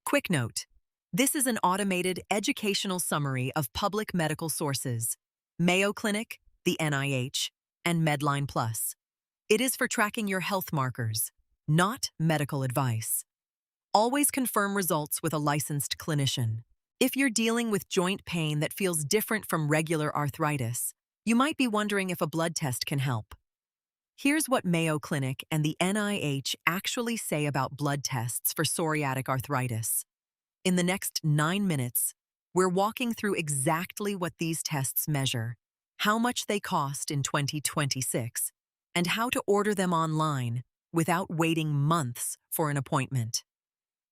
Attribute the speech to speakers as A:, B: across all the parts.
A: Quick note: this is an automated educational summary of public medical sources: Mayo Clinic, the NIH, and Medline Plus. It is for tracking your health markers, not medical advice. Always confirm results with a licensed clinician. If you're dealing with joint pain that feels different from regular arthritis, you might be wondering if a blood test can help. Here's what Mayo Clinic and the NIH actually say about blood tests for psoriatic arthritis. In the next 9 minutes, we're walking through exactly what these tests measure, how much they cost in 2026, and how to order them online without waiting months for an appointment.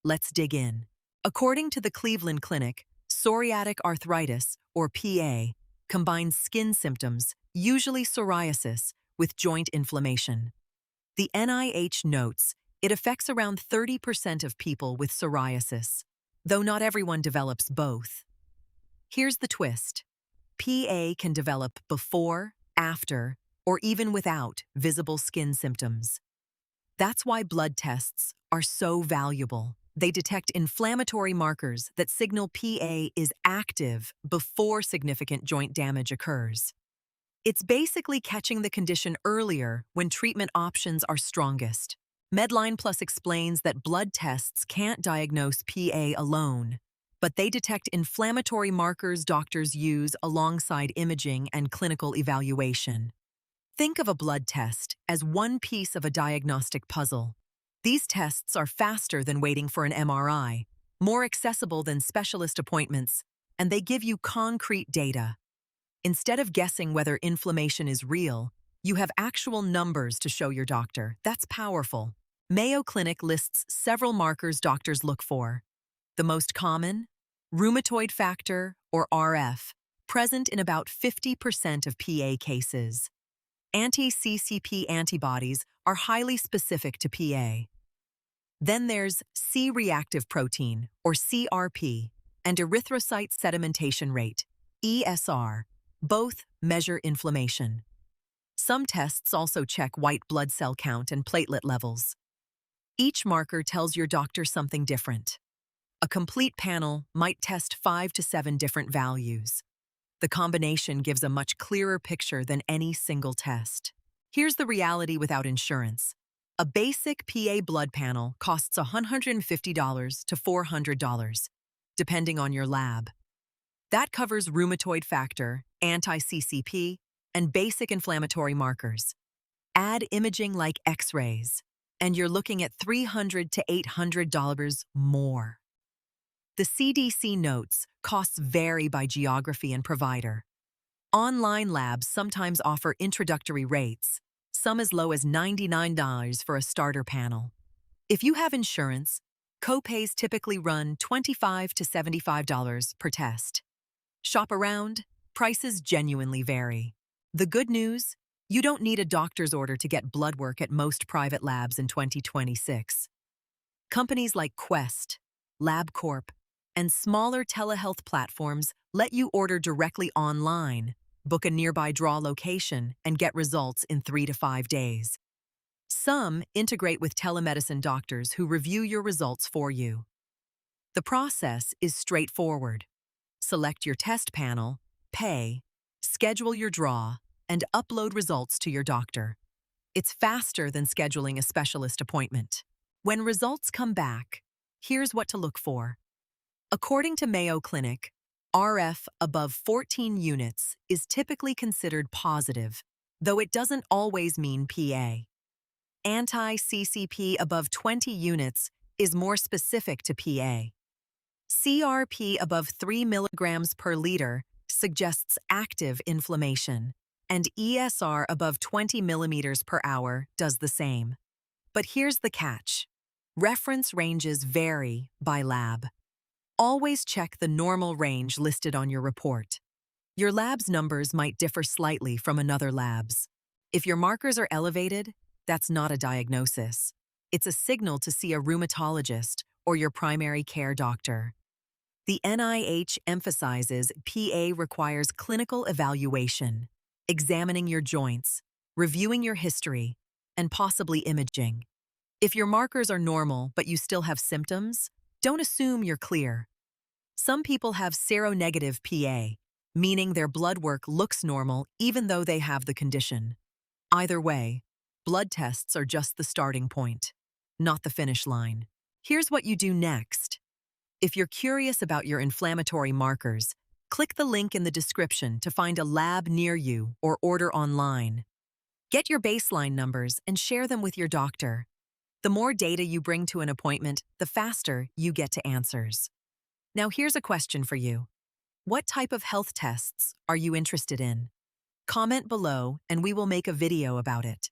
A: Let's dig in. According to the Cleveland Clinic, psoriatic arthritis, or PA, combines skin symptoms, usually psoriasis, with joint inflammation. The NIH notes it affects around 30% of people with psoriasis, though not everyone develops both. Here's the twist: PA can develop before, after, or even without visible skin symptoms. That's why blood tests are so valuable. They detect inflammatory markers that signal PA is active before significant joint damage occurs. It's basically catching the condition earlier when treatment options are strongest. Medline Plus explains that blood tests can't diagnose PA alone, but they detect inflammatory markers doctors use alongside imaging and clinical evaluation. Think of a blood test as one piece of a diagnostic puzzle. These tests are faster than waiting for an MRI, more accessible than specialist appointments, and they give you concrete data. Instead of guessing whether inflammation is real, you have actual numbers to show your doctor. That's powerful. Mayo Clinic lists several markers doctors look for. The most common? Rheumatoid factor, or RF, present in about 50% of PA cases. Anti-CCP antibodies are highly specific to PA. Then there's C-reactive protein, or CRP, and erythrocyte sedimentation rate, ESR. Both measure inflammation. Some tests also check white blood cell count and platelet levels. Each marker tells your doctor something different. A complete panel might test 5 to 7 different values. The combination gives a much clearer picture than any single test. Here's the reality without insurance. A basic PA blood panel costs $150 to $400, depending on your lab. That covers rheumatoid factor, anti-CCP, and basic inflammatory markers. Add imaging like X-rays, and you're looking at $300 to $800 more. The CDC notes costs vary by geography and provider. Online labs sometimes offer introductory rates, some as low as $99 for a starter panel. If you have insurance, copays typically run $25 to $75 per test. Shop around, prices genuinely vary. The good news? You don't need a doctor's order to get blood work at most private labs in 2026. Companies like Quest, LabCorp, and smaller telehealth platforms let you order directly online, book a nearby draw location, and get results in 3 to 5 days. Some integrate with telemedicine doctors who review your results for you. The process is straightforward. Select your test panel, pay, schedule your draw, and upload results to your doctor. It's faster than scheduling a specialist appointment. When results come back, here's what to look for. According to Mayo Clinic, RF above 14 units is typically considered positive, though it doesn't always mean PA. Anti-CCP above 20 units is more specific to PA. CRP above 3 milligrams per liter suggests active inflammation, and ESR above 20 millimeters per hour does the same. But here's the catch. Reference ranges vary by lab. Always check the normal range listed on your report. Your lab's numbers might differ slightly from another lab's. If your markers are elevated, that's not a diagnosis. It's a signal to see a rheumatologist or your primary care doctor. The NIH emphasizes PA requires clinical evaluation, examining your joints, reviewing your history, and possibly imaging. If your markers are normal but you still have symptoms, Don't assume you're clear. Some people have seronegative PA, meaning their blood work looks normal even though they have the condition. Either way, blood tests are just the starting point, not the finish line. Here's what you do next. If you're curious about your inflammatory markers, click the link in the description to find a lab near you or order online. Get your baseline numbers and share them with your doctor. The more data you bring to an appointment, the faster you get to answers. Now here's a question for you. What type of health tests are you interested in? Comment below and we will make a video about it.